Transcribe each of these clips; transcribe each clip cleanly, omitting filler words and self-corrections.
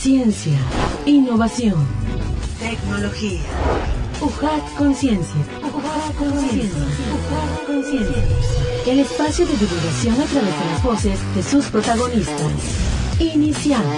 Ciencia, innovación, tecnología. UJAT Conciencia. UJAT Conciencia. UJAT Conciencia. El espacio de divulgación a través de las voces de sus protagonistas. Iniciamos.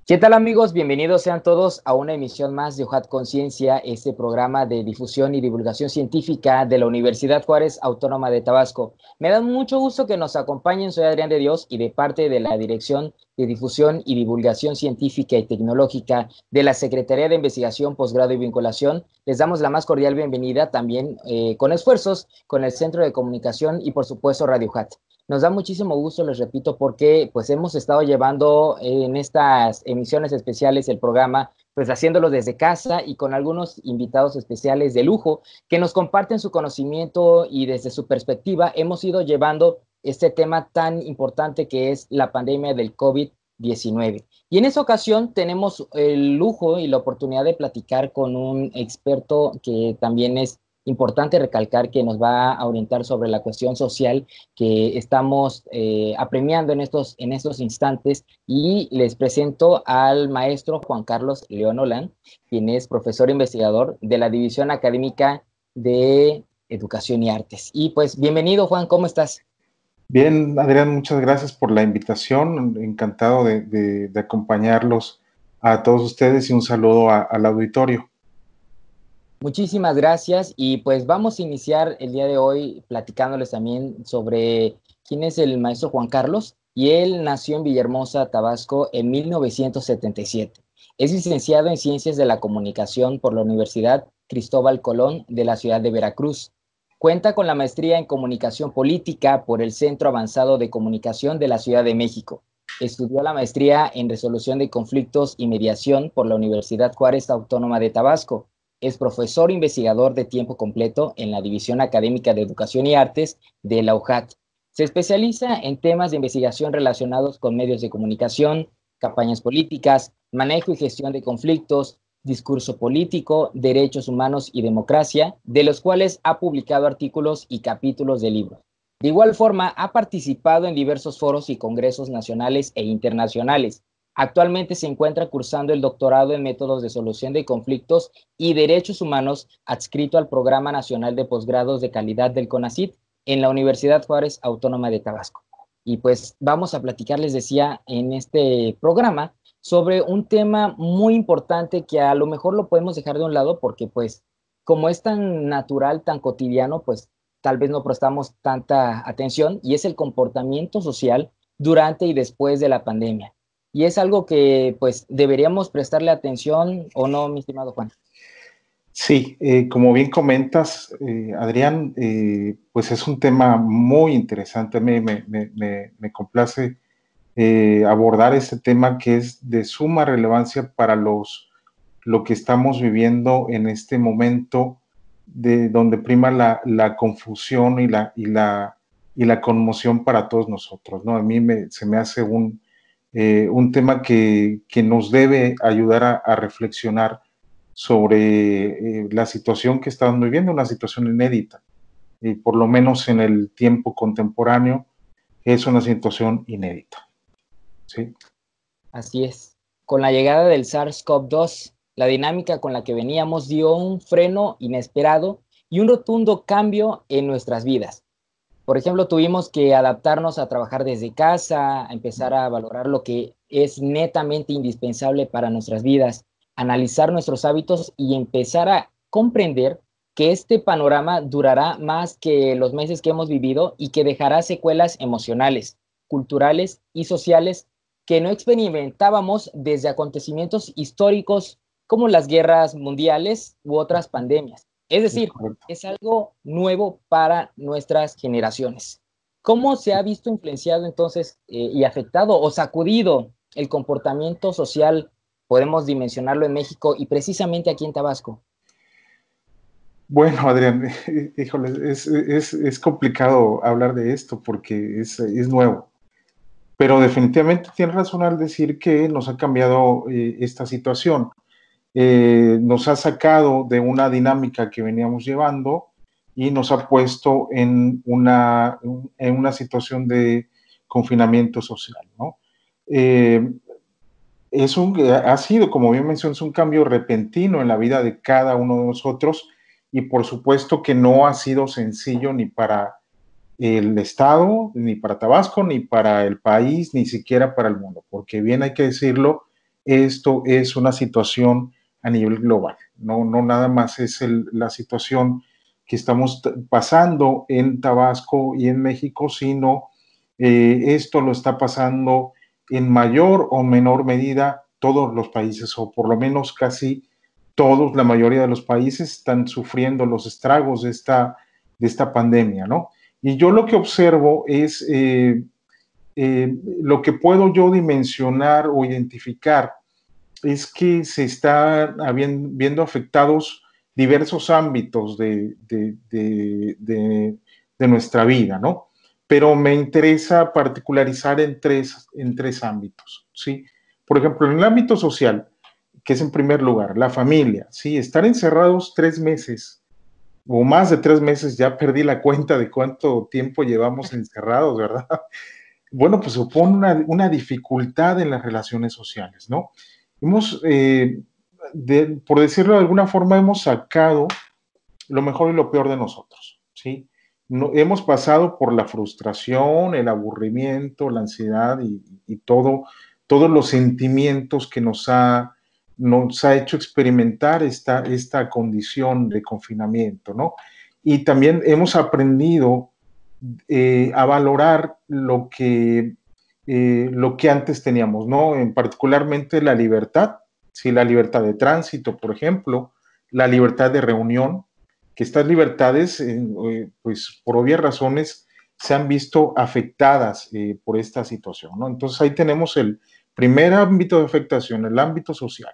¿Qué tal, amigos? Bienvenidos sean todos a una emisión más de UJAT Conciencia, este programa de difusión y divulgación científica de la Universidad Juárez Autónoma de Tabasco. Me da mucho gusto que nos acompañen, soy Adrián de Dios y de parte de la Dirección de Difusión y Divulgación Científica y Tecnológica de la Secretaría de Investigación, Posgrado y Vinculación, les damos la más cordial bienvenida también con esfuerzos con el Centro de Comunicación y por supuesto Radio UJAT. Nos da muchísimo gusto, les repito, porque pues hemos estado llevando en estas emisiones especiales el programa, pues haciéndolo desde casa y con algunos invitados especiales de lujo que nos comparten su conocimiento y desde su perspectiva hemos ido llevando este tema tan importante que es la pandemia del COVID-19. Y en esa ocasión tenemos el lujo y la oportunidad de platicar con un experto que también es importante recalcar que nos va a orientar sobre la cuestión social que estamos apremiando en estos instantes, y les presento al maestro Juan Carlos León Olán, quien es profesor investigador de la División Académica de Educación y Artes. Y pues bienvenido, Juan, ¿cómo estás? Bien, Adrián, muchas gracias por la invitación, encantado de acompañarlos a todos ustedes y un saludo al auditorio. Muchísimas gracias y pues vamos a iniciar el día de hoy platicándoles también sobre quién es el maestro Juan Carlos, y él nació en Villahermosa, Tabasco, en 1977. Es licenciado en Ciencias de la Comunicación por la Universidad Cristóbal Colón de la ciudad de Veracruz. Cuenta con la maestría en Comunicación Política por el Centro Avanzado de Comunicación de la Ciudad de México. Estudió la maestría en Resolución de Conflictos y Mediación por la Universidad Juárez Autónoma de Tabasco. Es profesor investigador de tiempo completo en la División Académica de Educación y Artes de la UJAT. Se especializa en temas de investigación relacionados con medios de comunicación, campañas políticas, manejo y gestión de conflictos, discurso político, derechos humanos y democracia, de los cuales ha publicado artículos y capítulos de libros. De igual forma, ha participado en diversos foros y congresos nacionales e internacionales. Actualmente se encuentra cursando el doctorado en métodos de solución de conflictos y derechos humanos adscrito al Programa Nacional de Posgrados de Calidad del CONACYT en la Universidad Juárez Autónoma de Tabasco. Y pues vamos a platicar, les decía, en este programa sobre un tema muy importante que a lo mejor lo podemos dejar de un lado porque pues como es tan natural, tan cotidiano, pues tal vez no prestamos tanta atención, y es el comportamiento social durante y después de la pandemia. Y es algo que pues deberíamos prestarle atención, ¿o no, mi estimado Juan? Sí, como bien comentas, Adrián, pues es un tema muy interesante. Me complace abordar este tema que es de suma relevancia para lo que estamos viviendo en este momento, de donde prima la confusión y la conmoción para todos nosotros, ¿no? A mí se me hace un tema que nos debe ayudar a reflexionar sobre la situación que estamos viviendo, una situación inédita, y por lo menos en el tiempo contemporáneo es una situación inédita. ¿Sí? Así es. Con la llegada del SARS-CoV-2, la dinámica con la que veníamos dio un freno inesperado y un rotundo cambio en nuestras vidas. Por ejemplo, tuvimos que adaptarnos a trabajar desde casa, a empezar a valorar lo que es netamente indispensable para nuestras vidas, analizar nuestros hábitos y empezar a comprender que este panorama durará más que los meses que hemos vivido y que dejará secuelas emocionales, culturales y sociales que no experimentábamos desde acontecimientos históricos como las guerras mundiales u otras pandemias. Es decir, es algo nuevo para nuestras generaciones. ¿Cómo se ha visto influenciado entonces y afectado o sacudido el comportamiento social? Podemos dimensionarlo en México y precisamente aquí en Tabasco. Bueno, Adrián, híjole, es complicado hablar de esto porque es nuevo. Pero definitivamente tienes razón al decir que nos ha cambiado esta situación. Nos ha sacado de una dinámica que veníamos llevando y nos ha puesto en una situación de confinamiento social, ¿no? Ha sido, como bien mencionas, un cambio repentino en la vida de cada uno de nosotros y por supuesto que no ha sido sencillo ni para el Estado, ni para Tabasco, ni para el país, ni siquiera para el mundo, porque bien hay que decirlo, esto es una situación a nivel global, no nada más es la situación que estamos pasando en Tabasco y en México, sino esto lo está pasando en mayor o menor medida todos los países, o por lo menos casi todos, la mayoría de los países están sufriendo los estragos de esta pandemia, ¿no? Y yo lo que observo es lo que puedo yo dimensionar o identificar es que se están viendo afectados diversos ámbitos de nuestra vida, ¿no? Pero me interesa particularizar en tres ámbitos, ¿sí? Por ejemplo, en el ámbito social, que es en primer lugar, la familia, ¿sí? Estar encerrados 3 meses o más de 3 meses, ya perdí la cuenta de cuánto tiempo llevamos encerrados, ¿verdad? Bueno, pues supone una dificultad en las relaciones sociales, ¿no? Por decirlo de alguna forma, hemos sacado lo mejor y lo peor de nosotros, ¿sí? Hemos pasado por la frustración, el aburrimiento, la ansiedad y todos los sentimientos que nos ha hecho experimentar esta condición de confinamiento, ¿no? Y también hemos aprendido a valorar lo que antes teníamos, ¿no? Particularmente la libertad, ¿sí? La libertad de tránsito, por ejemplo, la libertad de reunión, que estas libertades, pues por obvias razones, se han visto afectadas por esta situación, ¿no? Entonces ahí tenemos el primer ámbito de afectación, el ámbito social.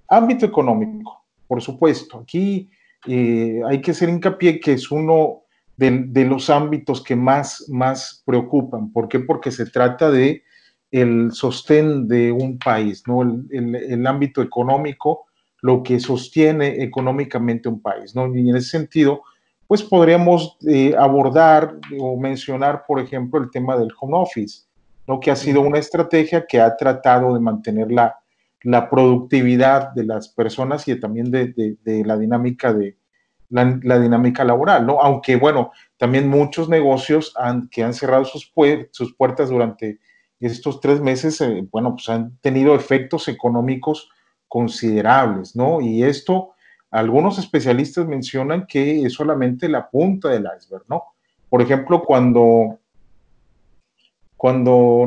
Ámbito económico, por supuesto. Aquí hay que hacer hincapié que es uno de los ámbitos que más preocupan. ¿Por qué? Porque se trata de el sostén de un país, ¿no? El ámbito económico, lo que sostiene económicamente un país, ¿no? Y en ese sentido, pues podríamos abordar o mencionar, por ejemplo, el tema del home office, ¿no? Que ha sido una estrategia que ha tratado de mantener la productividad de las personas y también de la dinámica la dinámica laboral, ¿no? Aunque, bueno, también muchos negocios que han cerrado sus puertas durante estos 3 meses, bueno, pues han tenido efectos económicos considerables, ¿no? Y esto, algunos especialistas mencionan que es solamente la punta del iceberg, ¿no? Por ejemplo, cuando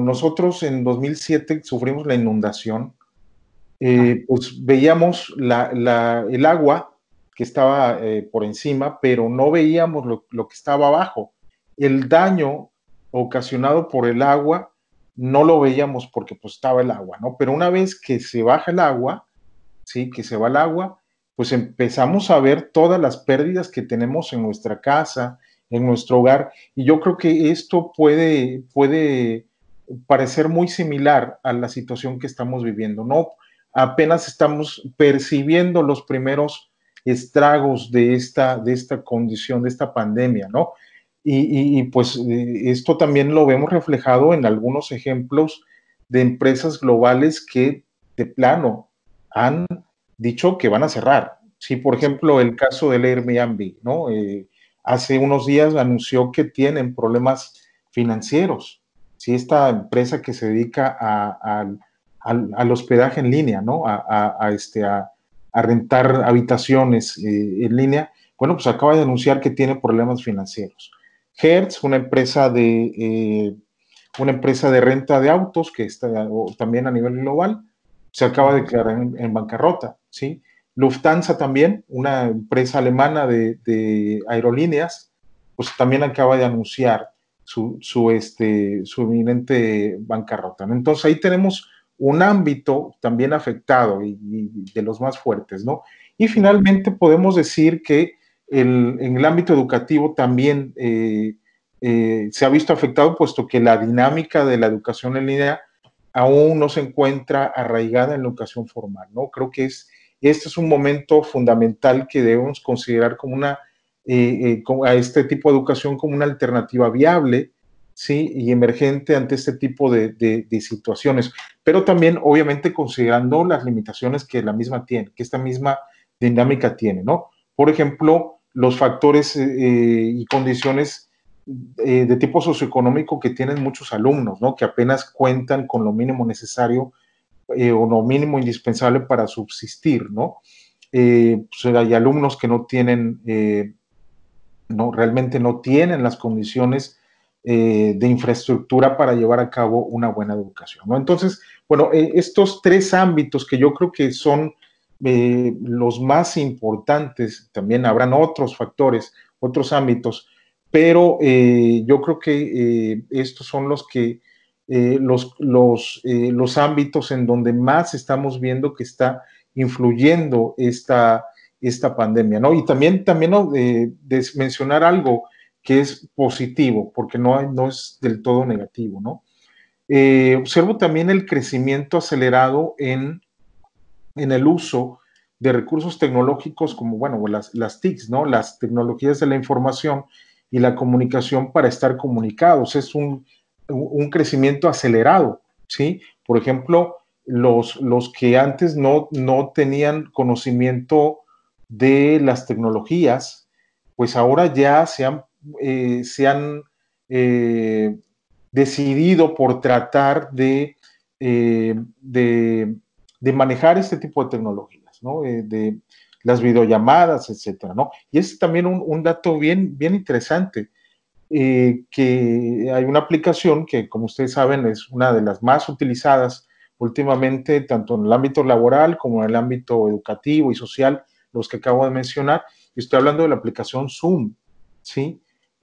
nosotros en 2007 sufrimos la inundación, pues veíamos el agua que estaba por encima, pero no veíamos lo que estaba abajo. El daño ocasionado por el agua no lo veíamos porque pues estaba el agua, ¿no? Pero una vez que se baja el agua, ¿sí? Que se va el agua, pues empezamos a ver todas las pérdidas que tenemos en nuestra casa, en nuestro hogar, y yo creo que esto puede parecer muy similar a la situación que estamos viviendo, ¿no? Apenas estamos percibiendo los primeros estragos de esta condición, de esta pandemia, ¿no? Y pues esto también lo vemos reflejado en algunos ejemplos de empresas globales que de plano han dicho que van a cerrar. Sí, por ejemplo, el caso del Airbnb, ¿no? Hace unos días anunció que tienen problemas financieros. Sí, esta empresa que se dedica al hospedaje en línea, ¿no? A rentar habitaciones en línea, bueno, pues acaba de anunciar que tiene problemas financieros. Hertz, una empresa de renta de autos que está también a nivel global, se acaba de declarar en bancarrota, ¿sí? Lufthansa también, una empresa alemana de aerolíneas, pues también acaba de anunciar su inminente bancarrota, ¿no? Entonces ahí tenemos un ámbito también afectado y de los más fuertes, ¿no? Y finalmente podemos decir que en el ámbito educativo también se ha visto afectado, puesto que la dinámica de la educación en línea aún no se encuentra arraigada en la educación formal, ¿no? Creo que este es un momento fundamental que debemos considerar como a este tipo de educación como una alternativa viable, ¿sí? Y emergente ante este tipo de situaciones, pero también obviamente considerando las limitaciones que la misma tiene, que esta misma dinámica tiene, ¿no? Por ejemplo, los factores y condiciones de tipo socioeconómico que tienen muchos alumnos, ¿no? Que apenas cuentan con lo mínimo necesario o lo mínimo indispensable para subsistir, ¿no? Pues hay alumnos que no tienen, no, realmente no tienen las condiciones de infraestructura para llevar a cabo una buena educación, ¿no? Entonces, bueno, estos tres ámbitos que yo creo que son los más importantes, también habrán otros factores, otros ámbitos, pero yo creo que estos son los que los ámbitos en donde más estamos viendo que está influyendo esta pandemia, ¿no? Y también ¿no? Mencionar algo que es positivo, porque no es del todo negativo, ¿no? Observo también el crecimiento acelerado en el uso de recursos tecnológicos como, bueno, las TICs, ¿no? Las tecnologías de la información y la comunicación para estar comunicados. Es un crecimiento acelerado, ¿sí? Por ejemplo, los que antes no tenían conocimiento de las tecnologías, pues ahora ya se han decidido por tratar de manejar este tipo de tecnologías, ¿no? De las videollamadas, etcétera, ¿no? Y es también un dato bien interesante, que hay una aplicación que, como ustedes saben, es una de las más utilizadas últimamente, tanto en el ámbito laboral como en el ámbito educativo y social, los que acabo de mencionar, y estoy hablando de la aplicación Zoom, ¿sí?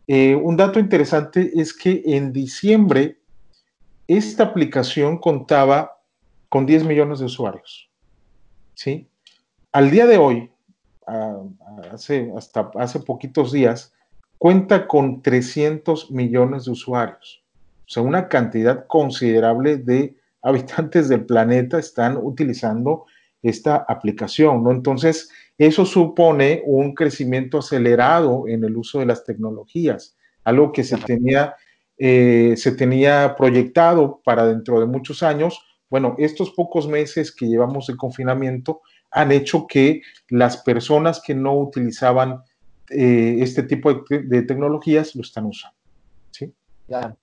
Un dato interesante es que en diciembre esta aplicación contaba con 10 millones de usuarios, ¿sí? Al día de hoy, hasta hace poquitos días, cuenta con 300 millones de usuarios. O sea, una cantidad considerable de habitantes del planeta están utilizando esta aplicación, ¿no? Entonces, eso supone un crecimiento acelerado en el uso de las tecnologías, algo que se tenía proyectado para dentro de muchos años. Bueno, estos pocos meses que llevamos de confinamiento han hecho que las personas que no utilizaban este tipo de tecnologías lo están usando, ¿sí? Claro.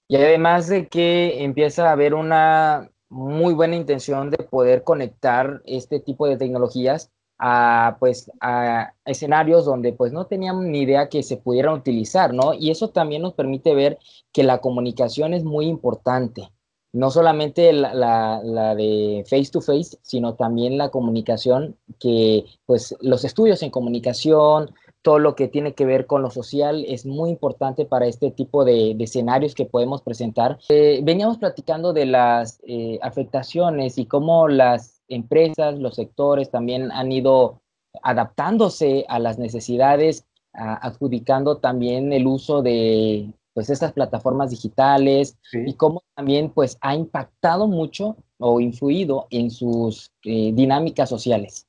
Y además de que empieza a haber una muy buena intención de poder conectar este tipo de tecnologías a, pues, a escenarios donde pues no teníamos ni idea que se pudieran utilizar, ¿no? Y eso también nos permite ver que la comunicación es muy importante. No solamente la de face to face, sino también la comunicación que, pues, los estudios en comunicación, todo lo que tiene que ver con lo social es muy importante para este tipo de escenarios que podemos presentar. Veníamos platicando de las afectaciones y cómo las empresas, los sectores también han ido adaptándose a las necesidades, adjudicando también el uso de pues estas plataformas digitales, Sí. y cómo también pues ha impactado mucho o influido en sus dinámicas sociales.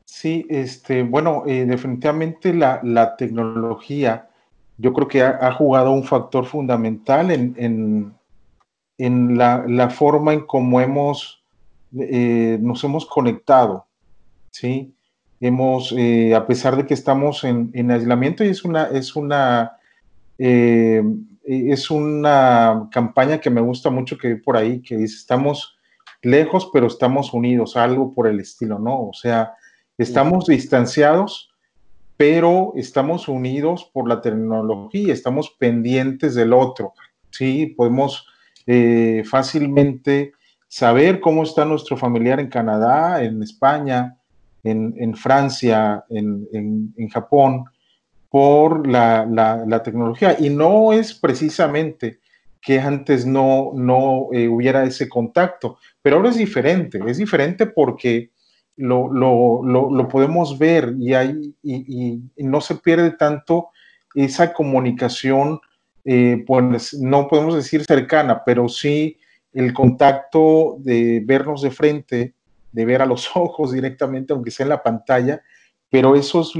Sí, bueno, definitivamente la tecnología, yo creo que ha jugado un factor fundamental en la forma en cómo nos hemos conectado, ¿sí? A pesar de que estamos en aislamiento, y es una campaña que me gusta mucho que hay por ahí, que dice, estamos lejos, pero estamos unidos, algo por el estilo, ¿no? O sea, estamos distanciados, pero estamos unidos por la tecnología, estamos pendientes del otro, ¿sí? Podemos fácilmente saber cómo está nuestro familiar en Canadá, en España, en Francia, en Japón, por la tecnología. Y no es precisamente que antes no hubiera ese contacto, pero ahora es diferente porque lo podemos ver y no se pierde tanto esa comunicación, pues no podemos decir cercana, pero sí el contacto de vernos de frente, de ver a los ojos directamente, aunque sea en la pantalla, pero eso es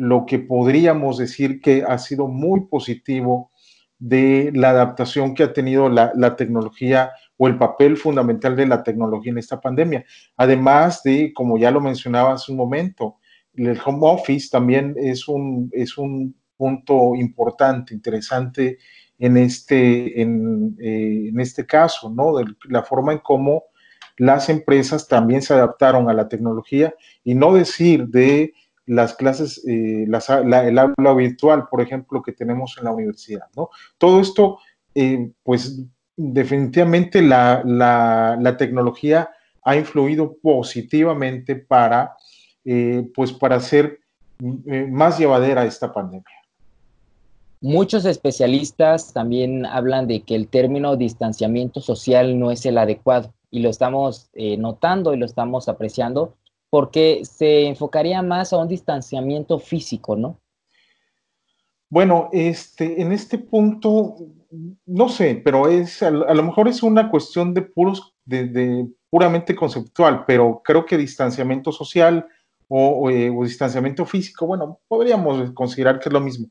lo que podríamos decir que ha sido muy positivo de la adaptación que ha tenido la tecnología o el papel fundamental de la tecnología en esta pandemia. Además de, como ya lo mencionaba hace un momento, el home office también es un punto importante, interesante en este caso, ¿no? De la forma en cómo las empresas también se adaptaron a la tecnología, y no decir de las clases, el aula virtual, por ejemplo, que tenemos en la universidad, ¿no? Todo esto, pues definitivamente la tecnología ha influido positivamente pues para hacer más llevadera esta pandemia. Muchos especialistas también hablan de que el término distanciamiento social no es el adecuado, y lo estamos notando y lo estamos apreciando, porque se enfocaría más a un distanciamiento físico, ¿no? Bueno, en este punto, no sé, pero a lo mejor es una cuestión de puramente conceptual, pero creo que distanciamiento social o distanciamiento físico, bueno, podríamos considerar que es lo mismo,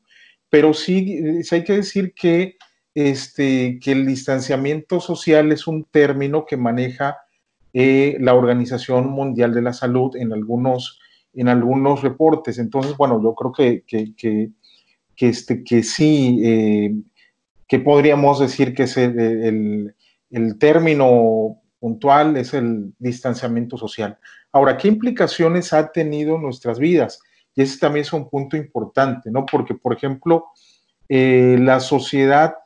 pero sí hay que decir que el distanciamiento social es un término que maneja la Organización Mundial de la Salud en algunos reportes. Entonces, bueno, yo creo que sí, que podríamos decir que es el término puntual es el distanciamiento social. Ahora, ¿qué implicaciones ha tenido en nuestras vidas? Y ese también es un punto importante, ¿no? Porque, por ejemplo, la Sociedad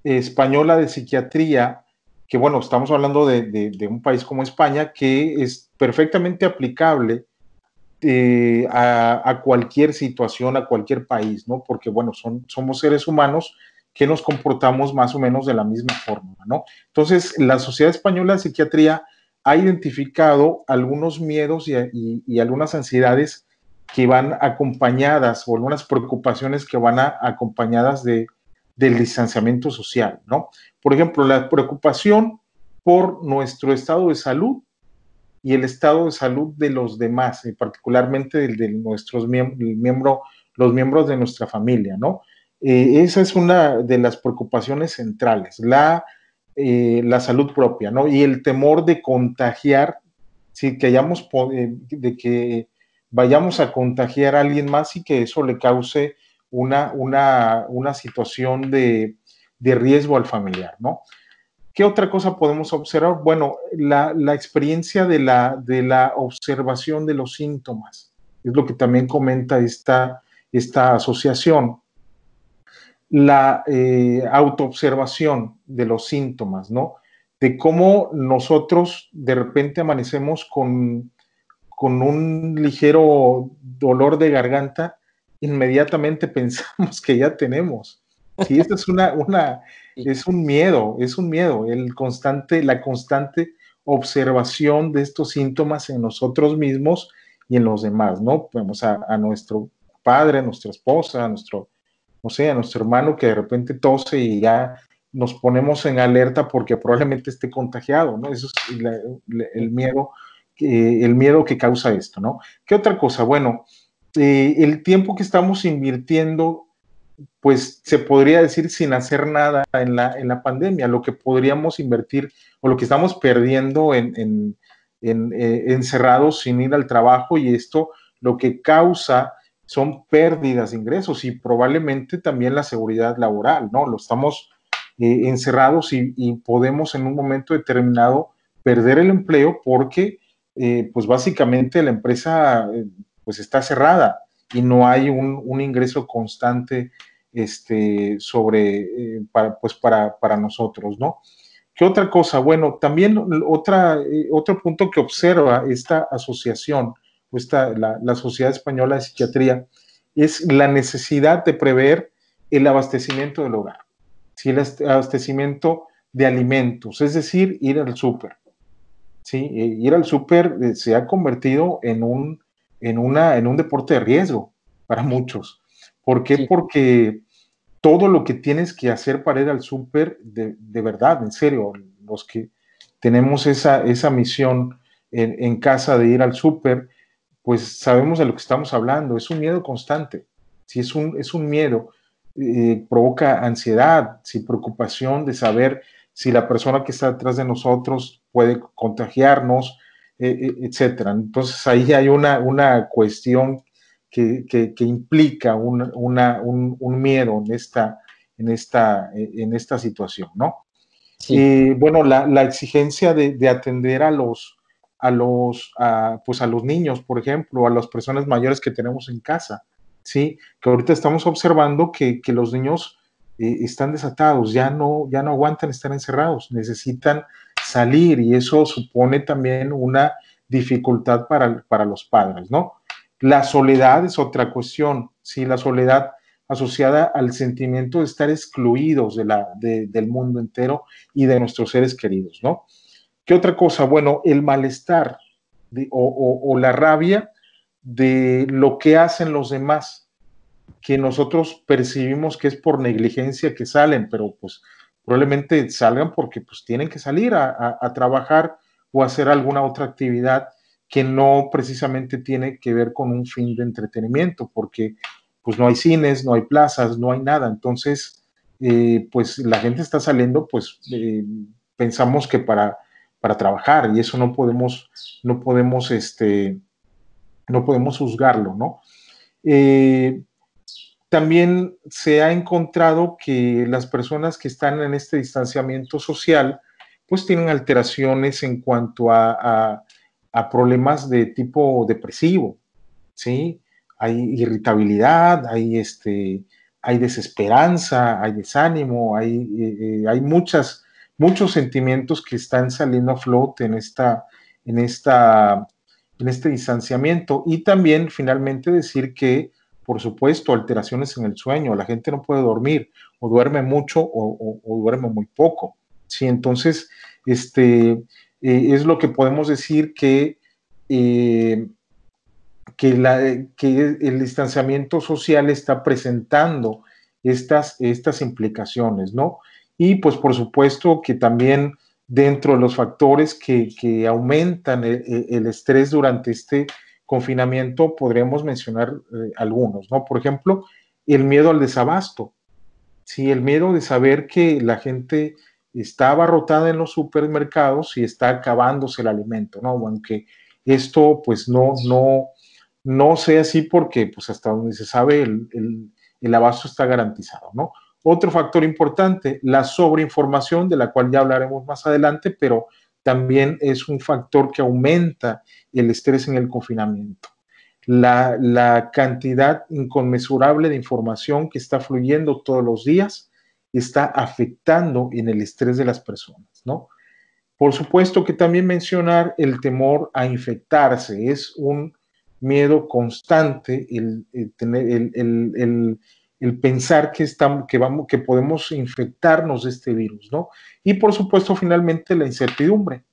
Española de Psiquiatría, que bueno, estamos hablando de un país como España, que es perfectamente aplicable a cualquier situación, a cualquier país, ¿no? Porque, bueno, somos seres humanos que nos comportamos más o menos de la misma forma, ¿no? Entonces, la Sociedad Española de Psiquiatría ha identificado algunos miedos y algunas ansiedades que van acompañadas, o algunas preocupaciones que van acompañadas del distanciamiento social, ¿no? Por ejemplo, la preocupación por nuestro estado de salud y el estado de salud de los demás, particularmente de nuestros los miembros de nuestra familia, ¿no? Esa es una de las preocupaciones centrales, la salud propia, ¿no? Y el temor de contagiar, ¿sí? De que vayamos a contagiar a alguien más y que eso le cause una situación de riesgo al familiar, ¿no? ¿Qué otra cosa podemos observar? Bueno, la experiencia de la observación de los síntomas, es lo que también comenta esta asociación. La autoobservación de los síntomas, ¿no? De cómo nosotros de repente amanecemos con un ligero dolor de garganta, inmediatamente pensamos que ya tenemos. Sí, esta es es un miedo, la constante observación de estos síntomas en nosotros mismos y en los demás, ¿no? Vemos a nuestro padre, a nuestra esposa, a nuestro hermano que de repente tose y ya nos ponemos en alerta porque probablemente esté contagiado, ¿no? Eso es el miedo que causa esto, ¿no? ¿Qué otra cosa? Bueno, el tiempo que estamos invirtiendo, pues se podría decir sin hacer nada en la pandemia, lo que podríamos invertir o lo que estamos perdiendo encerrados sin ir al trabajo, y esto lo que causa son pérdidas de ingresos y probablemente también la seguridad laboral, ¿no? Lo estamos encerrados y podemos en un momento determinado perder el empleo porque pues básicamente la empresa pues está cerrada y no hay un ingreso constante para nosotros, ¿no? ¿Qué otra cosa? Bueno, también otro punto que observa esta asociación, la Sociedad Española de Psiquiatría, es la necesidad de prever el abastecimiento del hogar, ¿sí? El abastecimiento de alimentos, es decir, ir al súper. ¿Sí? Ir al súper se ha convertido en un deporte de riesgo para muchos. ¿Por qué? Sí. Porque todo lo que tienes que hacer para ir al súper, de verdad, en serio, los que tenemos esa misión en casa de ir al súper, pues sabemos de lo que estamos hablando. Es un miedo constante. si es un miedo, provoca ansiedad, si preocupación de saber si la persona que está detrás de nosotros puede contagiarnos, etcétera. Entonces ahí hay una cuestión que implica un miedo en esta situación, ¿no? Sí. Bueno, la exigencia de atender pues a los niños, por ejemplo, a las personas mayores que tenemos en casa, ¿sí? Que ahorita estamos observando que los niños están desatados, ya no aguantan estar encerrados, necesitan salir y eso supone también una dificultad para los padres, ¿no? La soledad es otra cuestión, ¿sí? La soledad asociada al sentimiento de estar excluidos del mundo entero y de nuestros seres queridos, ¿no? ¿Qué otra cosa? Bueno, el malestar o la rabia de lo que hacen los demás, que nosotros percibimos que es por negligencia que salen, pero pues probablemente salgan porque pues tienen que salir a trabajar o hacer alguna otra actividad que no precisamente tiene que ver con un fin de entretenimiento, porque pues no hay cines, no hay plazas, no hay nada. Entonces, pues la gente está saliendo, pues pensamos que para trabajar y eso no podemos juzgarlo, ¿no? También se ha encontrado que las personas que están en este distanciamiento social, pues tienen alteraciones en cuanto a problemas de tipo depresivo, ¿sí? Hay irritabilidad, hay desesperanza, hay desánimo, hay muchos sentimientos que están saliendo a flote en este distanciamiento. Y también finalmente decir que, por supuesto, alteraciones en el sueño, la gente no puede dormir, o duerme mucho o duerme muy poco, ¿sí? Entonces, es lo que podemos decir eh, que el distanciamiento social está presentando estas implicaciones, ¿no? Y pues por supuesto que también dentro de los factores que aumentan el estrés durante este confinamiento podríamos mencionar algunos, ¿no? Por ejemplo, el miedo al desabasto, ¿sí? El miedo de saber que la gente está abarrotada en los supermercados y está acabándose el alimento, ¿no? Aunque esto pues no sea así porque pues hasta donde se sabe el abasto está garantizado, ¿no? Otro factor importante, la sobreinformación, de la cual ya hablaremos más adelante, pero también es un factor que aumenta el estrés en el confinamiento. La cantidad inconmensurable de información que está fluyendo todos los días está afectando en el estrés de las personas, ¿no? Por supuesto que también mencionar el temor a infectarse, es un miedo constante el pensar que podemos infectarnos de este virus, ¿no? Y por supuesto, finalmente, la incertidumbre.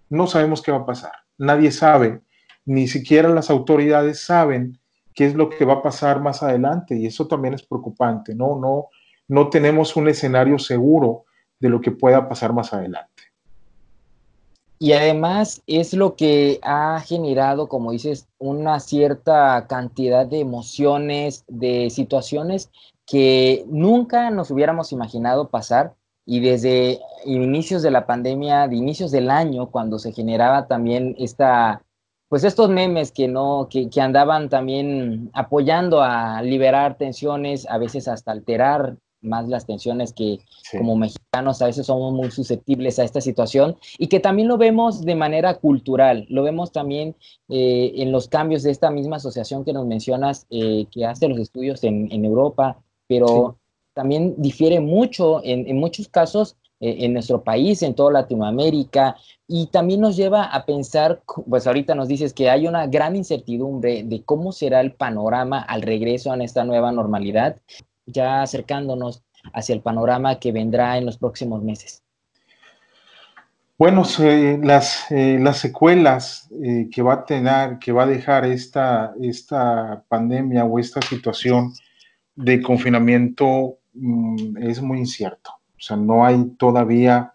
No sabemos qué va a pasar. Nadie sabe, ni siquiera las autoridades saben qué es lo que va a pasar más adelante y eso también es preocupante, ¿no? No tenemos un escenario seguro de lo que pueda pasar más adelante. Y además es lo que ha generado, como dices, una cierta cantidad de emociones, de situaciones que nunca nos hubiéramos imaginado pasar. Y desde inicios de la pandemia, de inicios del año, cuando se generaba también pues estos memes que andaban también apoyando a liberar tensiones, a veces hasta alterar más las tensiones que Sí. como mexicanos a veces somos muy susceptibles a esta situación y que también lo vemos de manera cultural, lo vemos también en los cambios de esta misma asociación que nos mencionas, que hace los estudios en Europa, pero Sí. también difiere mucho en muchos casos en nuestro país, en toda Latinoamérica, y también nos lleva a pensar, pues ahorita nos dices que hay una gran incertidumbre de cómo será el panorama al regreso a esta nueva normalidad, ya acercándonos hacia el panorama que vendrá en los próximos meses. Bueno, las secuelas que va a dejar esta pandemia o esta situación de confinamiento es muy incierto. O sea, no hay todavía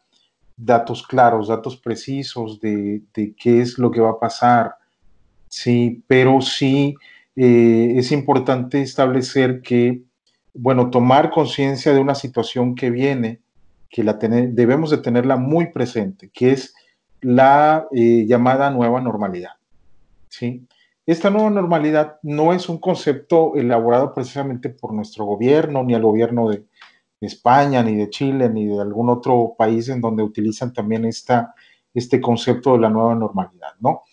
datos claros, datos precisos de qué es lo que va a pasar. Sí, pero sí es importante establecer que, bueno, tomar conciencia de una situación que viene, que debemos de tenerla muy presente, que es la llamada nueva normalidad, ¿sí? Esta nueva normalidad no es un concepto elaborado precisamente por nuestro gobierno, ni el gobierno de España, ni de Chile, ni de algún otro país en donde utilizan también este concepto de la nueva normalidad, ¿no?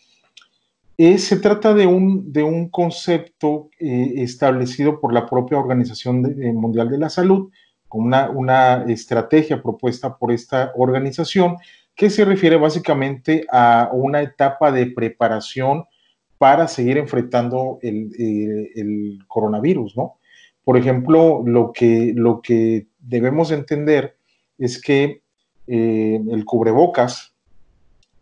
Se trata de un concepto establecido por la propia Organización Mundial de la Salud, con una estrategia propuesta por esta organización que se refiere básicamente a una etapa de preparación para seguir enfrentando el coronavirus, ¿no? Por ejemplo, lo que debemos entender es que el cubrebocas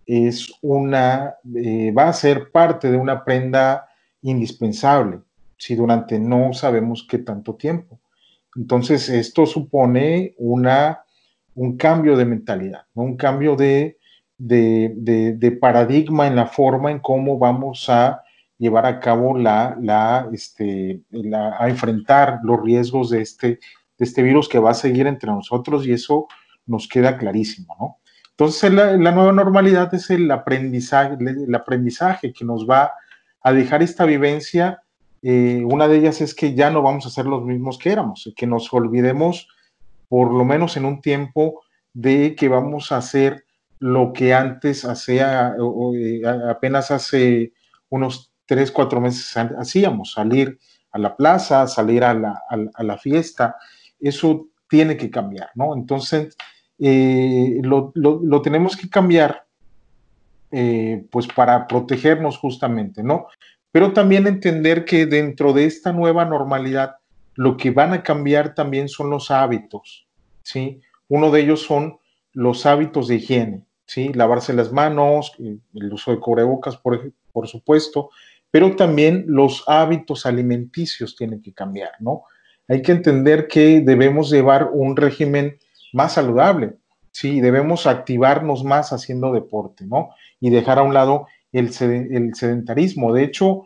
va a ser parte de una prenda indispensable, si durante no sabemos qué tanto tiempo. Entonces, esto supone un cambio de mentalidad, ¿no? Un cambio de paradigma en la forma en cómo vamos a llevar a cabo a enfrentar los riesgos de este virus que va a seguir entre nosotros, y eso nos queda clarísimo, ¿no? Entonces, la nueva normalidad es el aprendizaje que nos va a dejar esta vivencia. Una de ellas es que ya no vamos a ser los mismos que éramos, que nos olvidemos, por lo menos en un tiempo, de que vamos a hacer lo que antes hacía, apenas hace unos 3, 4 meses hacíamos, salir a la plaza, salir a la fiesta. Eso tiene que cambiar, ¿no? Entonces, lo tenemos que cambiar, pues para protegernos justamente, ¿no? Pero también entender que dentro de esta nueva normalidad, lo que van a cambiar también son los hábitos, ¿sí? Uno de ellos son los hábitos de higiene, ¿sí? Lavarse las manos, el uso de cubrebocas, por supuesto, pero también los hábitos alimenticios tienen que cambiar, ¿no? Hay que entender que debemos llevar un régimen más saludable, ¿sí? Debemos activarnos más haciendo deporte, ¿no? Y dejar a un lado el sedentarismo. De hecho,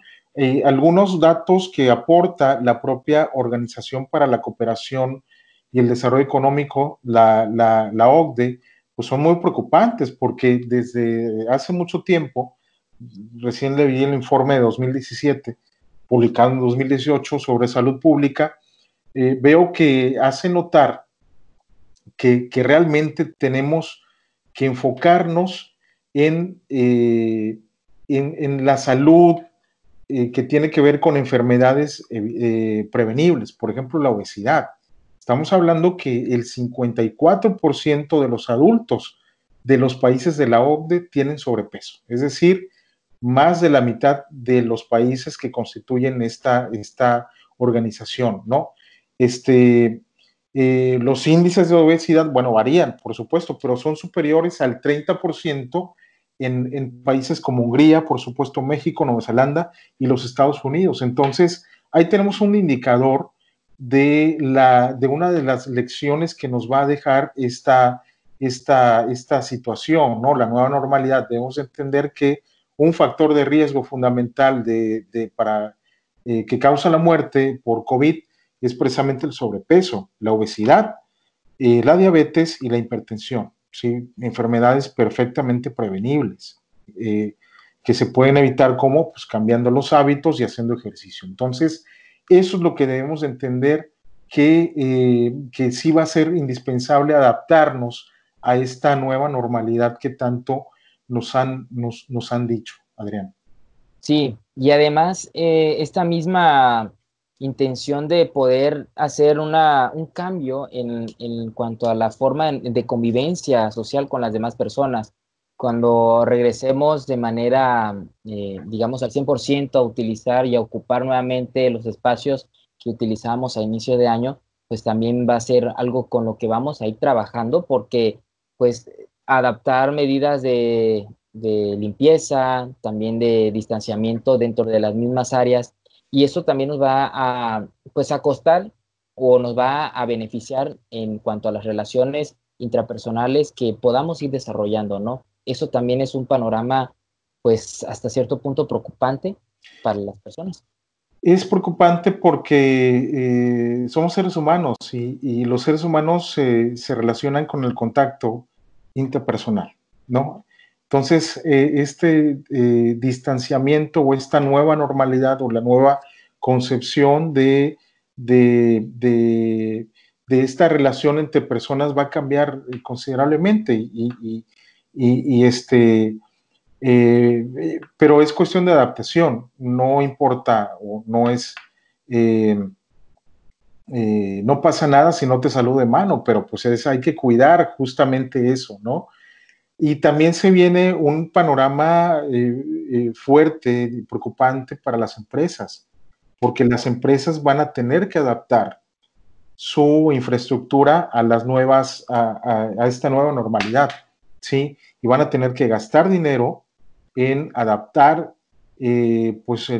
algunos datos que aporta la propia Organización para la Cooperación y el Desarrollo Económico, la OCDE, pues son muy preocupantes, porque desde hace mucho tiempo, recién leí el informe de 2017, publicado en 2018 sobre salud pública, veo que hace notar que realmente tenemos que enfocarnos en la salud que tiene que ver con enfermedades prevenibles, por ejemplo, la obesidad. Estamos hablando que el 54% de los adultos de los países de la OCDE tienen sobrepeso, es decir, más de la mitad de los países que constituyen esta organización, ¿no? Los índices de obesidad, bueno, varían, por supuesto, pero son superiores al 30% en países como Hungría, por supuesto, México, Nueva Zelanda y los Estados Unidos. Entonces, ahí tenemos un indicador de una de las lecciones que nos va a dejar esta situación, ¿no? La nueva normalidad. Debemos entender que un factor de riesgo fundamental que causa la muerte por COVID es precisamente el sobrepeso, la obesidad, la diabetes y la hipertensión, ¿sí? Enfermedades perfectamente prevenibles, que se pueden evitar como pues, cambiando los hábitos y haciendo ejercicio. Entonces, eso es lo que debemos entender, que sí va a ser indispensable adaptarnos a esta nueva normalidad que tanto nos han dicho, Adrián. Sí, y además esta misma intención de poder hacer un cambio en cuanto a la forma de convivencia social con las demás personas. Cuando regresemos de manera, digamos, al 100% a utilizar y a ocupar nuevamente los espacios que utilizamos a inicio de año, pues también va a ser algo con lo que vamos a ir trabajando, porque pues adaptar medidas de limpieza, también de distanciamiento dentro de las mismas áreas, y eso también nos va pues, a costar o nos va a beneficiar en cuanto a las relaciones intrapersonales que podamos ir desarrollando, ¿no? Eso también es un panorama, pues, hasta cierto punto preocupante para las personas. Es preocupante porque somos seres humanos y los seres humanos se relacionan con el contacto interpersonal, ¿no? Entonces, distanciamiento o esta nueva normalidad o la nueva concepción de, de, de esta relación entre personas va a cambiar considerablemente pero es cuestión de adaptación, no importa o no es, no pasa nada si no te saludo de mano, pero pues hay que cuidar justamente eso, ¿no? Y también se viene un panorama fuerte y preocupante para las empresas, porque las empresas van a tener que adaptar su infraestructura a las nuevas, a esta nueva normalidad, ¿sí? Y van a tener que gastar dinero en adaptar, pues,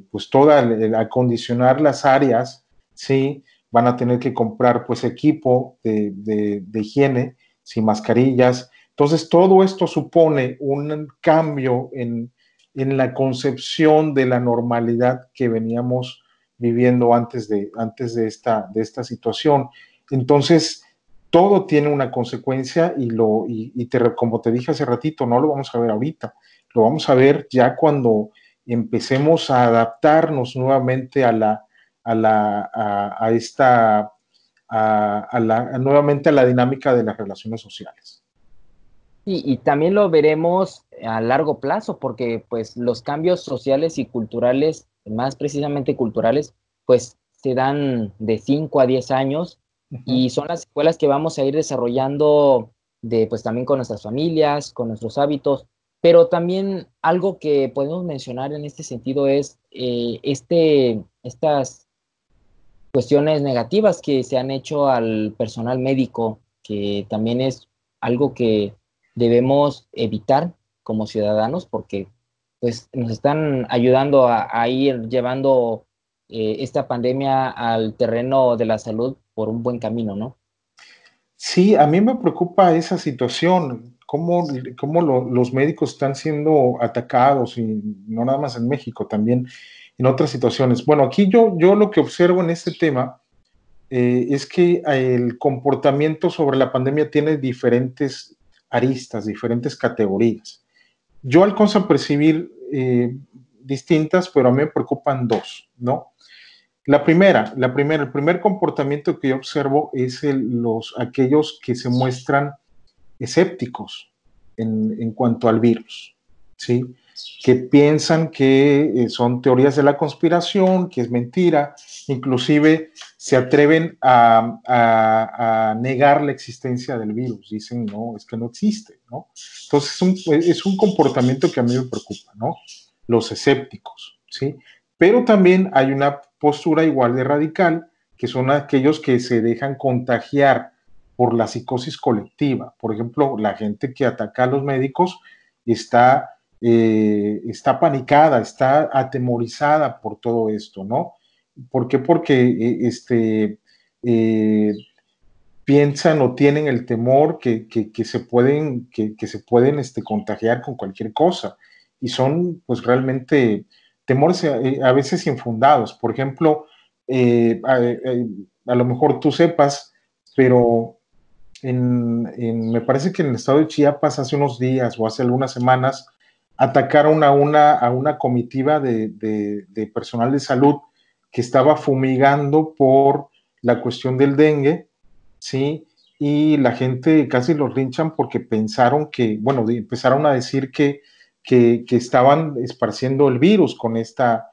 pues toda, el acondicionar las áreas, ¿sí? Van a tener que comprar, pues, equipo de higiene, ¿sí? Mascarillas. Entonces, todo esto supone un cambio en la concepción de la normalidad que veníamos viviendo antes de esta situación. Entonces, todo tiene una consecuencia como te dije hace ratito, no lo vamos a ver ahorita, lo vamos a ver ya cuando empecemos a adaptarnos nuevamente nuevamente a la dinámica de las relaciones sociales. Y también lo veremos a largo plazo, porque pues los cambios sociales y culturales, más precisamente culturales, pues se dan de 5 a 10 años y son las escuelas que vamos a ir desarrollando pues también con nuestras familias, con nuestros hábitos, pero también algo que podemos mencionar en este sentido es estas cuestiones negativas que se han hecho al personal médico, que también es algo que debemos evitar como ciudadanos, porque pues nos están ayudando a ir llevando esta pandemia al terreno de la salud por un buen camino, ¿no? Sí, a mí me preocupa esa situación, cómo los médicos están siendo atacados, y no nada más en México, también en otras situaciones. Bueno, aquí yo lo que observo en este tema es que el comportamiento sobre la pandemia tiene diferentes aristas, diferentes categorías. Yo alcanzo a percibir distintas, pero a mí me preocupan dos, ¿no? El primer comportamiento que yo observo es aquellos que se muestran escépticos en cuanto al virus, ¿sí? Que piensan que son teorías de la conspiración, que es mentira, inclusive se atreven a negar la existencia del virus, dicen, no, es que no existe, ¿no? Entonces es un comportamiento que a mí me preocupa, ¿no? Los escépticos, ¿sí? Pero también hay una postura igual de radical, que son aquellos que se dejan contagiar por la psicosis colectiva. Por ejemplo, la gente que ataca a los médicos está panicada, está atemorizada por todo esto, ¿no? ¿Por qué? Porque piensan o tienen el temor que se pueden contagiar con cualquier cosa, y son pues realmente temores a veces infundados. Por ejemplo, a lo mejor tú sepas, pero me parece que en el estado de Chiapas hace unos días o hace algunas semanas atacaron a una comitiva de personal de salud que estaba fumigando por la cuestión del dengue, ¿sí? Y la gente casi los linchan porque pensaron empezaron a decir que estaban esparciendo el virus con esta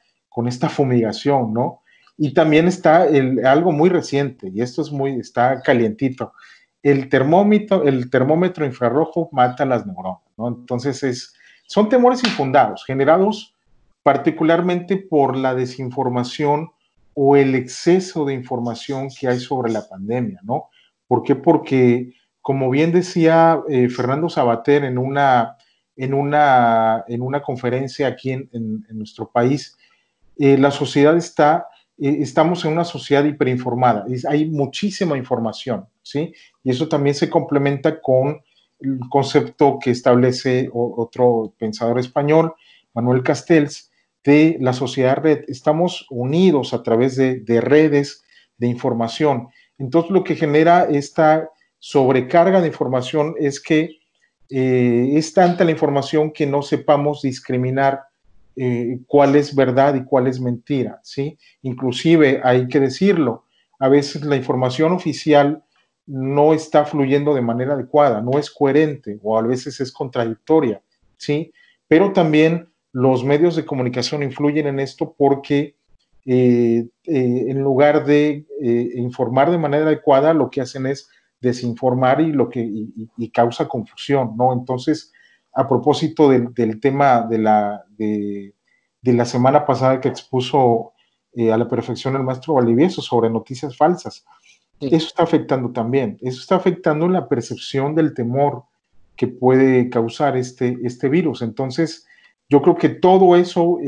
fumigación, ¿no? Y también está algo muy reciente, y esto está calientito. El termómetro infrarrojo mata las neuronas, ¿no? Entonces son temores infundados, generados particularmente por la desinformación o el exceso de información que hay sobre la pandemia, ¿no? ¿Por qué? Porque, como bien decía Fernando Sabater en una conferencia aquí en nuestro país, la sociedad estamos en una sociedad hiperinformada, hay muchísima información, ¿sí? Y eso también se complementa con el concepto que establece otro pensador español, Manuel Castells, de la sociedad red. Estamos unidos a través de redes de información. Entonces, lo que genera esta sobrecarga de información es que es tanta la información que no sepamos discriminar cuál es verdad y cuál es mentira, ¿sí? Inclusive, hay que decirlo, a veces la información oficial no está fluyendo de manera adecuada, no es coherente o a veces es contradictoria, ¿sí? Pero también los medios de comunicación influyen en esto porque en lugar de informar de manera adecuada, lo que hacen es desinformar y causa confusión, ¿no? Entonces, a propósito del tema de la semana pasada que expuso a la perfección el maestro Valdivieso sobre noticias falsas, sí, eso está afectando también, eso está afectando la percepción del temor que puede causar este virus. Entonces, yo creo que todo eso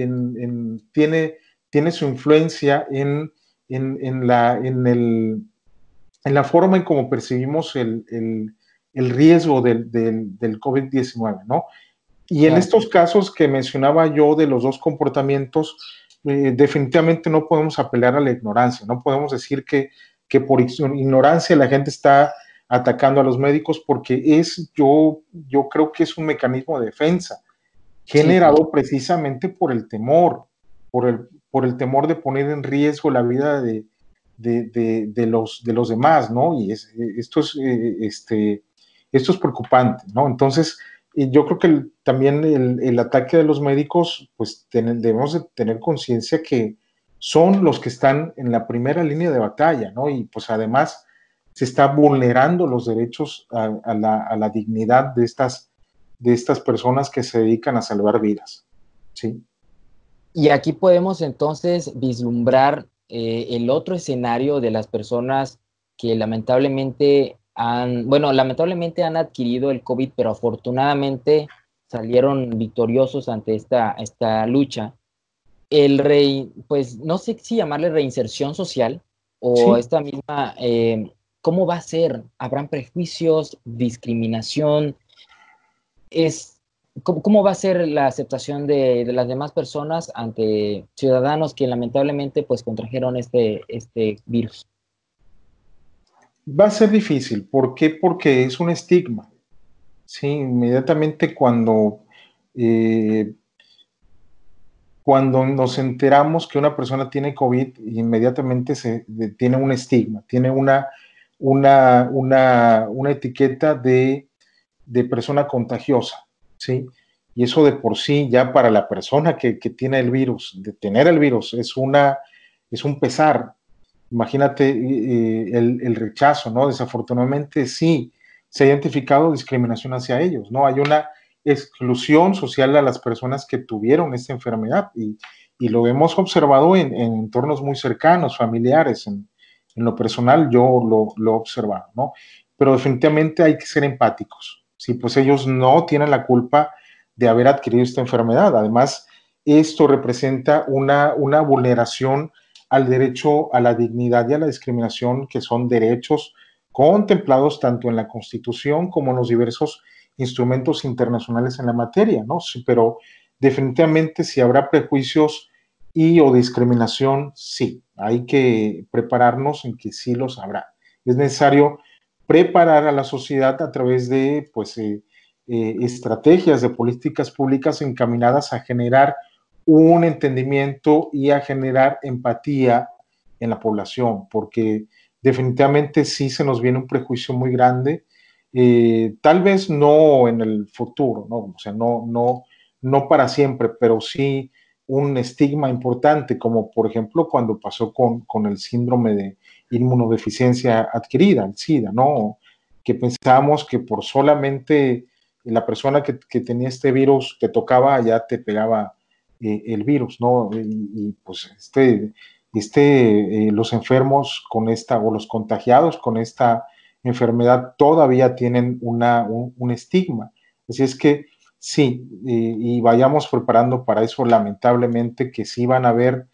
tiene su influencia en la forma en cómo percibimos el riesgo del COVID-19, ¿no? Y en estos casos que mencionaba yo de los dos comportamientos, definitivamente no podemos apelar a la ignorancia, no podemos decir que por ignorancia la gente está atacando a los médicos, porque yo creo que es un mecanismo de defensa generado precisamente por el temor, por el temor de poner en riesgo la vida de los demás, ¿no? Y esto es preocupante, ¿no? Entonces, yo creo que también el ataque de los médicos, pues debemos de tener conciencia que son los que están en la primera línea de batalla, ¿no? Y pues además se está vulnerando los derechos a la dignidad de estas personas que se dedican a salvar vidas, ¿sí? Y aquí podemos entonces vislumbrar el otro escenario de las personas que lamentablemente lamentablemente han adquirido el COVID, pero afortunadamente salieron victoriosos ante esta lucha. Pues no sé si llamarle reinserción social o ¿sí? Esta misma, ¿cómo va a ser? ¿Habrán prejuicios, discriminación? ¿Cómo va a ser la aceptación de las demás personas ante ciudadanos que lamentablemente pues contrajeron este virus? Va a ser difícil. ¿Por qué? Porque es un estigma. Sí, inmediatamente cuando nos enteramos que una persona tiene COVID, inmediatamente tiene un estigma, tiene una etiqueta de persona contagiosa, ¿sí? Y eso de por sí, ya para la persona que tiene el virus, de tener el virus, es un pesar. Imagínate el rechazo, ¿no? Desafortunadamente sí, se ha identificado discriminación hacia ellos, ¿no? Hay una exclusión social a las personas que tuvieron esta enfermedad y lo hemos observado en entornos muy cercanos, familiares. En lo personal yo lo he observado, ¿no? Pero definitivamente hay que ser empáticos. Sí, pues ellos no tienen la culpa de haber adquirido esta enfermedad. Además, esto representa una vulneración al derecho a la dignidad y a la discriminación, que son derechos contemplados tanto en la Constitución como en los diversos instrumentos internacionales en la materia, ¿no? Sí, pero definitivamente si habrá prejuicios o discriminación, sí, hay que prepararnos en que sí los habrá. Es necesario preparar a la sociedad a través de estrategias de políticas públicas encaminadas a generar un entendimiento y a generar empatía en la población, porque definitivamente sí se nos viene un prejuicio muy grande, tal vez no en el futuro, ¿no? O sea, no para siempre, pero sí un estigma importante, como por ejemplo cuando pasó con el síndrome de inmunodeficiencia adquirida, el SIDA, ¿no? Que pensábamos que por solamente la persona que tenía este virus te tocaba, ya te pegaba el virus, ¿no? Y pues los enfermos con o los contagiados con esta enfermedad todavía tienen un estigma. Así es que sí, y vayamos preparando para eso, lamentablemente, que sí van a haber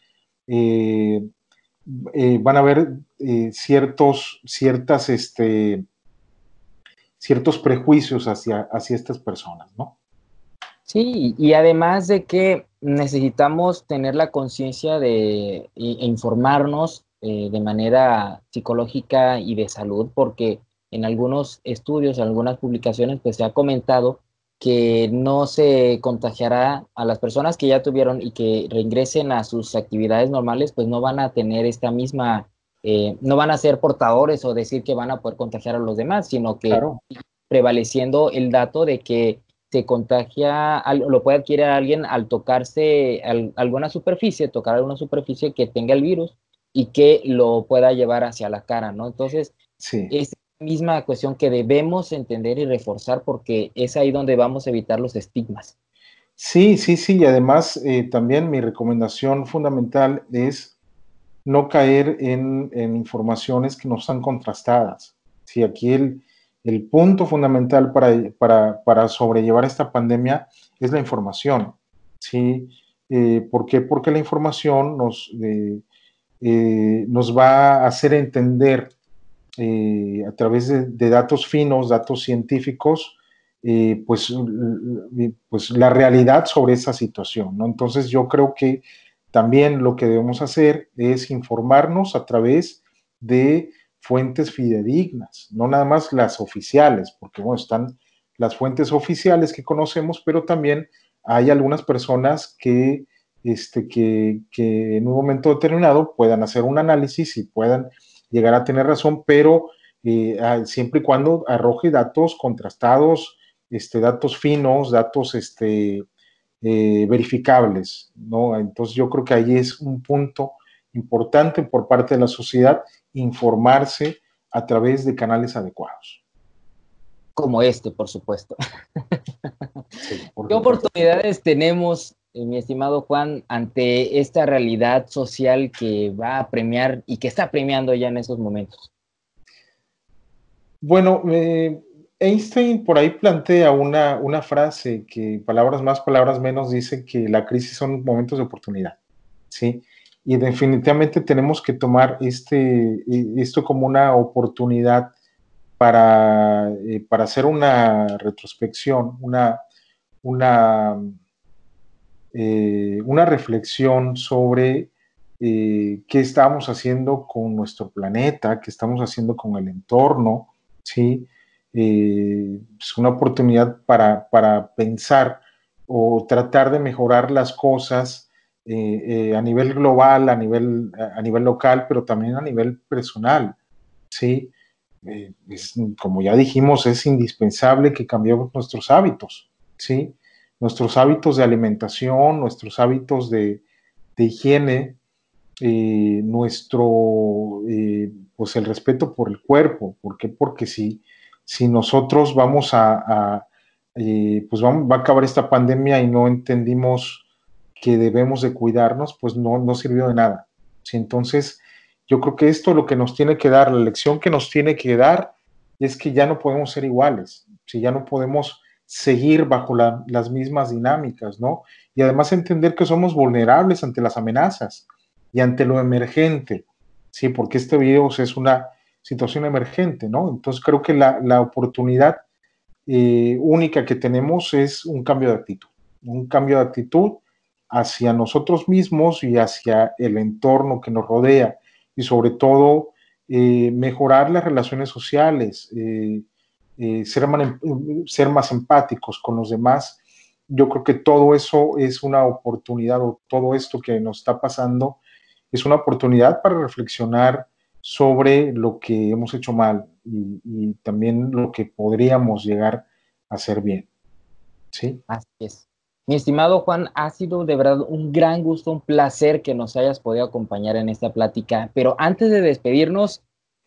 ciertos prejuicios hacia estas personas, ¿no? Sí, y además de que necesitamos tener la conciencia e informarnos de manera psicológica y de salud, porque en algunos estudios, en algunas publicaciones, pues se ha comentado que no se contagiará a las personas que ya tuvieron y que reingresen a sus actividades normales, pues no van a tener esta misma, no van a ser portadores o decir que van a poder contagiar a los demás, sino que Claro. prevaleciendo el dato de que se contagia, lo puede adquirir alguien al tocarse alguna superficie, tocar alguna superficie que tenga el virus y que lo pueda llevar hacia la cara, ¿no? Entonces, Sí. es la misma cuestión que debemos entender y reforzar porque es ahí donde vamos a evitar los estigmas. Sí, sí, sí, y además también mi recomendación fundamental es no caer en informaciones que no están contrastadas. Sí, aquí el punto fundamental para sobrellevar esta pandemia es la información. ¿Sí? ¿Por qué? Porque la información nos va a hacer entender a través de datos finos, datos científicos, pues la realidad sobre esa situación, ¿no? Entonces yo creo que también lo que debemos hacer es informarnos a través de fuentes fidedignas, no nada más las oficiales, porque bueno, están las fuentes oficiales que conocemos, pero también hay algunas personas que en un momento determinado puedan hacer un análisis y puedan llegar a tener razón, pero siempre y cuando arroje datos contrastados, datos finos, datos verificables, ¿no? Entonces yo creo que ahí es un punto importante por parte de la sociedad informarse a través de canales adecuados. Como este, por supuesto. Sí, por ¿Qué supuesto. oportunidades tenemos, mi estimado Juan, ante esta realidad social que va a premiar y que está premiando ya en estos momentos? Bueno, Einstein por ahí plantea una frase que palabras más, palabras menos, dice que la crisis son momentos de oportunidad, ¿sí? Y definitivamente tenemos que tomar esto como una oportunidad para hacer una retrospección, una reflexión sobre qué estamos haciendo con nuestro planeta, qué estamos haciendo con el entorno, ¿sí? Es una oportunidad para pensar o tratar de mejorar las cosas a nivel global, a nivel local, pero también a nivel personal, ¿sí? Como ya dijimos, es indispensable que cambiemos nuestros hábitos, ¿sí? Nuestros hábitos de alimentación, nuestros hábitos de higiene, pues el respeto por el cuerpo. ¿Por qué? Porque si nosotros pues va a acabar esta pandemia y no entendimos que debemos de cuidarnos, pues no sirvió de nada. ¿Sí? Entonces, yo creo que esto lo que nos tiene que dar, la lección que nos tiene que dar es que ya no podemos ser iguales, si ya no podemos seguir bajo las mismas dinámicas, ¿no? Y además entender que somos vulnerables ante las amenazas y ante lo emergente, ¿sí? Porque este virus es una situación emergente, ¿no? Entonces creo que la oportunidad única que tenemos es un cambio de actitud hacia nosotros mismos y hacia el entorno que nos rodea y sobre todo mejorar las relaciones sociales, ser más empáticos con los demás. Yo creo que todo eso es una oportunidad, o todo esto que nos está pasando es una oportunidad para reflexionar sobre lo que hemos hecho mal y también lo que podríamos llegar a hacer bien. ¿Sí? Así es. Mi estimado Juan, ha sido de verdad un gran gusto, un placer que nos hayas podido acompañar en esta plática. Pero antes de despedirnos,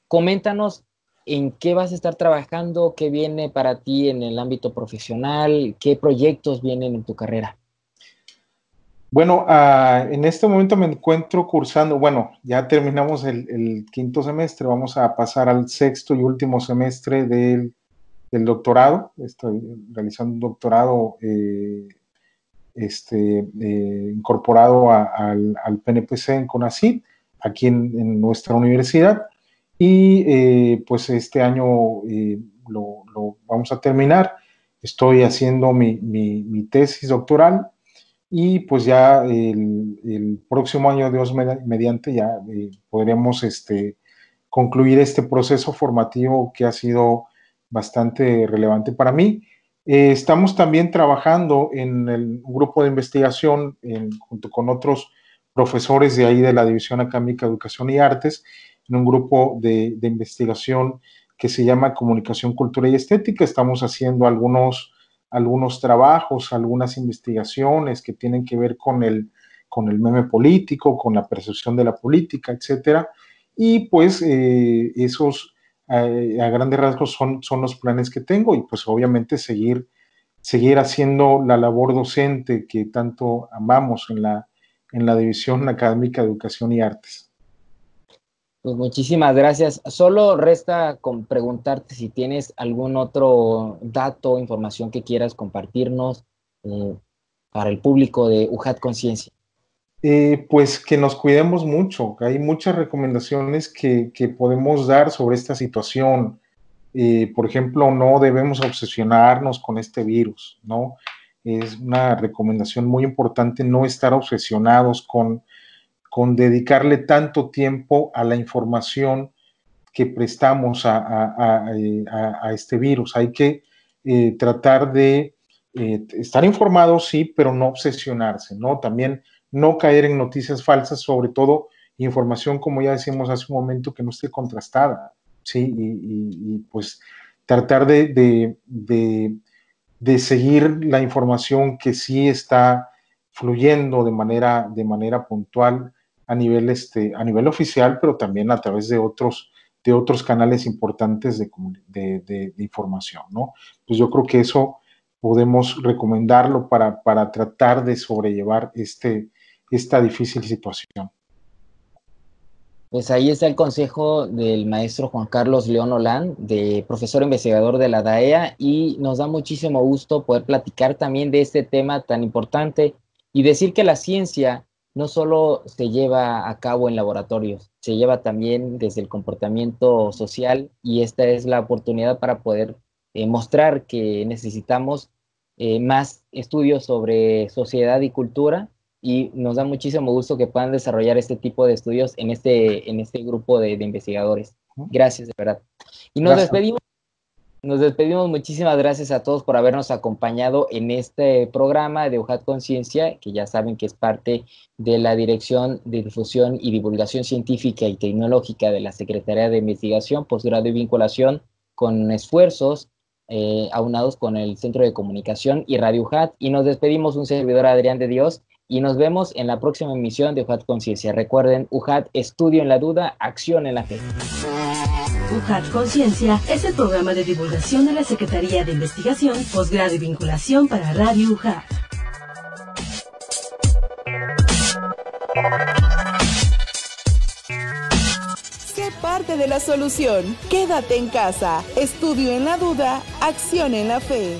coméntanos en qué vas a estar trabajando, qué viene para ti en el ámbito profesional, qué proyectos vienen en tu carrera. Bueno, en este momento me encuentro cursando, bueno, ya terminamos el quinto semestre, vamos a pasar al sexto y último semestre del doctorado. Estoy realizando un doctorado incorporado al PNPC en CONACYT, aquí en nuestra universidad. Y pues este año lo vamos a terminar. Estoy haciendo mi tesis doctoral y pues ya el próximo año, Dios mediante, ya podremos concluir este proceso formativo que ha sido bastante relevante para mí. Estamos también trabajando en un grupo de investigación junto con otros profesores de ahí de la División Académica de Educación y Artes, en un grupo de investigación que se llama Comunicación, Cultura y Estética. Estamos haciendo algunos trabajos, algunas investigaciones que tienen que ver con el meme político, con la percepción de la política, etcétera. Y pues esos a grandes rasgos son los planes que tengo, y pues obviamente seguir haciendo la labor docente que tanto amamos en la División Académica de Educación y Artes. Pues muchísimas gracias. Solo resta con preguntarte si tienes algún otro dato o información que quieras compartirnos para el público de UJAT Conciencia. Pues que nos cuidemos mucho. Hay muchas recomendaciones que podemos dar sobre esta situación. Por ejemplo, no debemos obsesionarnos con este virus, ¿no? Es una recomendación muy importante no estar obsesionados con dedicarle tanto tiempo a la información que prestamos a este virus. Hay que tratar de estar informados, sí, pero no obsesionarse, ¿no? También no caer en noticias falsas, sobre todo información, como ya decimos hace un momento, que no esté contrastada, ¿sí? Y pues tratar de seguir la información que sí está fluyendo de manera puntual a nivel oficial, pero también a través de otros canales importantes de información, ¿no? Pues yo creo que eso podemos recomendarlo para tratar de sobrellevar esta difícil situación. Pues ahí está el consejo del maestro Juan Carlos León Olán, de profesor investigador de la DAEA, y nos da muchísimo gusto poder platicar también de este tema tan importante y decir que la ciencia no solo se lleva a cabo en laboratorios, se lleva también desde el comportamiento social, y esta es la oportunidad para poder mostrar que necesitamos más estudios sobre sociedad y cultura, y nos da muchísimo gusto que puedan desarrollar este tipo de estudios en este grupo de investigadores. Gracias, de verdad. Y nos despedimos. Nos despedimos. Muchísimas gracias a todos por habernos acompañado en este programa de UJAT Conciencia, que ya saben que es parte de la Dirección de Difusión y Divulgación Científica y Tecnológica de la Secretaría de Investigación, Posgrado y Vinculación, con esfuerzos aunados con el Centro de Comunicación y Radio UJAT. Y nos despedimos, un servidor, Adrián de Dios, y nos vemos en la próxima emisión de UJAT Conciencia. Recuerden, UJAT, estudio en la duda, acción en la fe. UJAT Conciencia es el programa de divulgación de la Secretaría de Investigación, Posgrado y Vinculación para Radio UJAT. Sé parte de la solución. Quédate en casa. Estudio en la duda, acción en la fe.